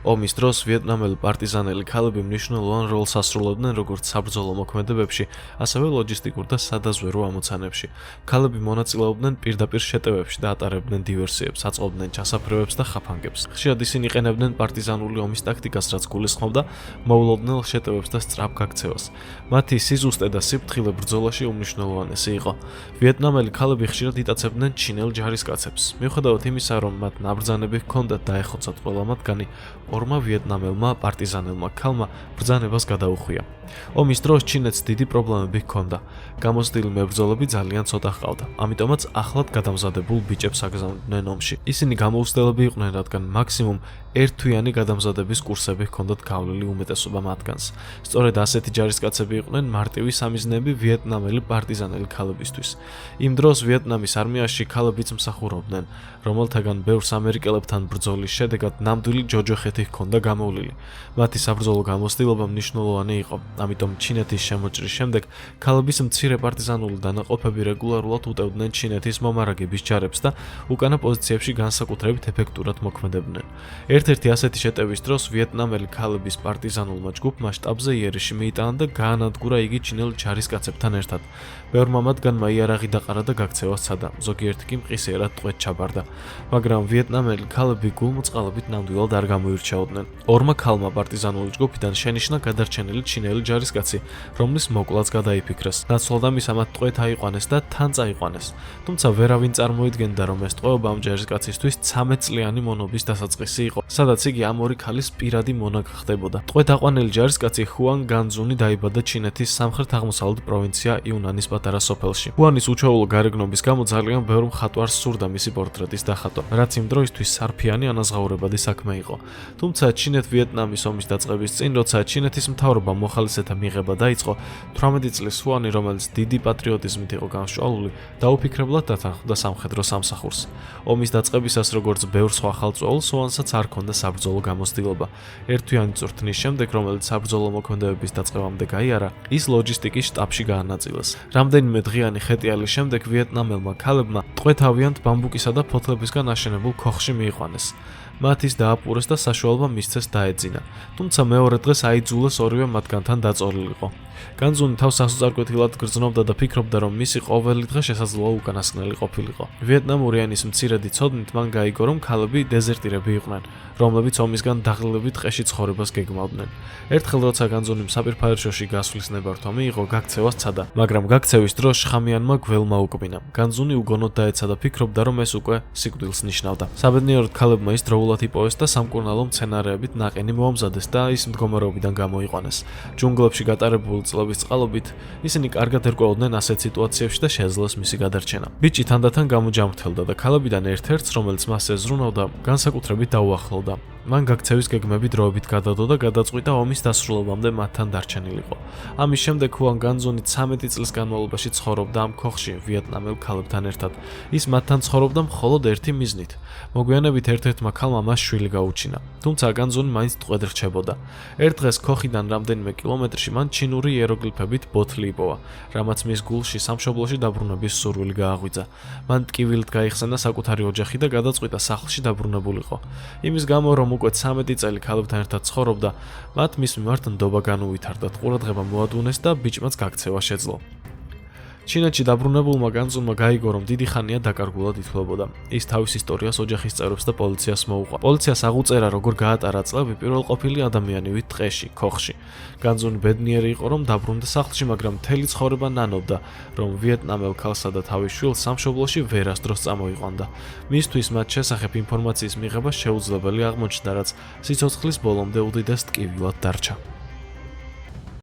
ომის დროს ვიეტნამელი პარტიზანელი ქალები მნიშვნელოვან როლს ასრულებდნენ როგორც საბრძოლო მოქმედებებში, ასევე ლოჯისტიკურ და სადაზვერვო ამოცანებში. ქალები მონაწილეობდნენ პირდაპირ შეტევებში და ატარებდნენ დივერსიებს, აწყობდნენ ჩასაფრევებს და ხაფანგებს. ხშირად ისინი იყენებდნენ პარტიზანული ომის ტაქტიკას, რაც გულისხმობდა მოულოდნელ შეტევებს და სწრაფ გაქცევას. მათი სიზუსტე და სიფრთხილე ბრძოლაში უმნიშვნელოვანესი იყო. ვიეტნამელი ქალები ხშირად იტაცებდნენ ჩინელ ჯარისკაცებს. მიუხედავად იმისა, რომ მათ ნაბრძანები ჰქონდათ და ეხოცათ ყველა მათგანი, ორმა ვიეტნამელმა პარტიზანელმა ქალმა ბრძანებას გადაუხვია. ომის დროს ჩინეთს დიდი პრობლემები ჰქონდა. გამოცდილი მებრძოლები ძალიან ცოტა ჰყავდა. ამიტომაც ახლად გადამზადებულ ბიჭებს აგზავნიდნენ ომში. ისინი გამოუცდელები იყვნენ, რადგან მაქსიმუმ ერთთვიანი გადამზადების კურსები ჰქონდათ გავლილი უმეტესობა მათგანს. სწორედ ასეთი ჯარისკაცები იყვნენ მარტივი სამიზნეები ვიეტნამელი პარტიზანელი ქალებისთვის. იმ დროს ვიეტნამის არმიაში ქალებიც მსახურობდნენ, რომელთაგან ბევრს ამერიკელებთან ბრძოლის შედეგად ნამდვილი ჯოჯოხეთი ჰქონდა გამოვლილი. მათი საბრძოლო გამოცდილება მნიშვნელოვანი იყო. ამიტომ ჩინეთის შემოჭრის შემდეგ ქალების მცირე პარტიზანული დანაყოფები რეგულარულად უტევდნენ ჩინეთის მომარაგების ჯარებს და უკანა პოზიციებში განსაკუთრებით ეფექტურად მოქმედებდნენ. ერთ-ერთი ასეთი შეტევის დროს ვიეტნამელი ქალების პარტიზანულმა ჯგუფმა შტაბზე იერიში მიიტანა და გაანადგურა იგი ჩინელ ჯარისკაცებთან ერთად. ბევრმა მათგანმა იარაღი დაყარა და გაქცევა სცადა, ზოგიერთი კი მყისიერად ტყვედ ჩაბარდა. მაგრამ ვიეტნამელი ქალები გულმოწყალებით ნამდვილად არ გამოირჩეოდნენ. ორმა ქალმა პარტიზანული ჯგუფიდან შენიშნა გადარჩენილი ჩინელი ჯარისკაცი, რომლის მოკვლაც გადაიფიქრეს. ნაცვლად ამისა მათ ტყვედ აიყვანეს და თან წაიყვანეს. თუმცა ვერავინ წარმოიდგენდა, რომ ეს ტყვეობა ამ ჯარისკაცისთვის 13 წლიანი მონობის დასაწყისი იყო, სადაც იგი ამ ორი ქალის პირადი მონაგ ხდებოდა. ტყვედ აყვანილი ჯარისკაცი ხუან განძუნი დაიბადა ჩინეთის სამხრეთ-აღმოსავლეთ პროვინცია იუნანის პატარა სოფელში. ხუანის უჩვეულო გარეგნობის გამო ძალიან ბევრ მხატვარს სურდა მისი პორტრეტის დახატვა, რაც იმ დროისთვის სარფიანი ანაზღაურებადი საქმე იყო. თუმცა ჩინეთ-ვიეტნამის ომის დაწყების წინ, როცა ჩინეთის მთავრობამ მოხალისეთა მიღება დაიწყო, 18 წლის ხუანი, რომელიც დიდი პატრიოტიზმით იყო გამსჭვალული, დაუფიქრებლად დათანხმდა სამხედრო სამსახურს. ომის დაწყებისას, როგორც ბევრ სხვა ხალწვალს, ხუანსაც არ ჰქონდა საბრძოლო გამოცდილება. ერთთვიანი წვრთნის შემდეგ, რომელიც საბრძოლო მოქმედებების დაწყებამდე გაიარა, ის ლოჯისტიკის შტაბში გაანაწილეს. რამდენიმე დღიანი ხეტიალის შემდეგ ვიეტნამელმა ქალებმა ტყვეთავიანთ ბამბუკისა და ფოთლებისგან აშენებულ ქოხში მიიყვანეს. მათ ის დააპურეს და საშუალება მისცეს დაეძინა. თუმცა მეორე დღეს აიძულეს ორივე მათგანთან დაწოლილიყო. განძუნი თავს სასოწარკვეთილად გრძნობდა და ფიქრობდა, რომ მისი ყოველი დღე შესაძლოა უკანასკნელი ყოფილიყო. ვიეტნამური ენის მცირედი ცოდნით მან გაიგო, რომ ქალები დეზერტირები იყვნენ, რომლებიც ომისგან დაღლილებით ტყეში ცხოვრებას გეგმავდნენ. ერთხელ როცა განძუნიმ საპირფარეშოში გასვლის ნებართვა მიიღო, გაქცევა სცადა, მაგრამ გაქცევის დროს შხამიანმა გველმა უკბინა. განძუნი უგონოდ დაეცა და ფიქრობდა, რომ ეს უკვე სიკვდილს ნიშნავდა. საბედნიეროდ ქალებმა ის დროულად იპოვეს და სამკურნალო მცენარეებით ნაყინი მოამზადეს და ის მდგომარეობიდან გამოიყვანეს. ჯუნგლებში გატარებული წლების წყალობით ისინი კარგად ერკვეოდნენ ასეთ სიტუაციებში და შეეძლეს მისი გადარჩენა. ბიჭი თანდათან გამოჯამრთელდა და ქალებიდან ერთ-ერთს, რომელიც მას ეზრუნავდა, განსაკუთრებით დაუახლოვდა. მან გაქცევის გეგმები დროებით გადადო და გადაწყვიტა ომის დასრულებამდე მათთან დარჩენილიყო. ამის შემდეგ ხუან განძუნი 13 წლის განმავლობაში ცხოვრობდა ამ ქოხში ვიეტნამელ ქალებთან ერთად. ის მათთან ცხოვრობდა მხოლოდ ერთი მიზნით. მოგვიანებით ერთ-ერთმა ქალმა მას შვილი გაუჩინა. თუმცა განძუნი მაინც ტყვედ რჩებოდა. ერთ დღეს ქოხიდან რამდენიმე კილომეტრში მან ჩინური იეროგლიფებით ბოთლი იპოვა, რამაც მის გულში სამშობლოში დაბრუნების სურვილი გააღვიძა. მან ტკივილით გაიხსენა საკუთარი ოჯახი და გადაწყვიტა სახლში დაბრუნებულიყო. იმის გამო, რომ უკვე 13 წელი ქალებთან ერთად ცხოვრობდა, მათ მის მიმართ ნდობა განუვითარდათ, ყურადღება მოადუნეს და ბიჭმაც გაქცევა შეძლო. ჩინეთში დაბრუნებულმა განძუნმა გაიგო, რომ დიდი ხანია დაკარგულად ითვლებოდა. ის თავის ისტორიას ოჯახის წევრებს და პოლიციას მოუყვა. პოლიციას აღუწერა, როგორ გაატარა წლები პირველყოფილი ადამიანივით ტყეში, ქოხში. განძუნი ბედნიერი იყო, რომ დაბრუნდა სახლში, მაგრამ მთელი ცხოვრება ნანობდა, რომ ვიეტნამელ ქალსა და თავის შვილს სამშობლოში ვერასდროს წამოიყვანდა. მისთვის მათ შესახებ ინფორმაციის მიღება შეუძლებელი აღმოჩნდა, რაც სიცოცხლის ბოლომდე უდიდეს ტკივილად დარჩა.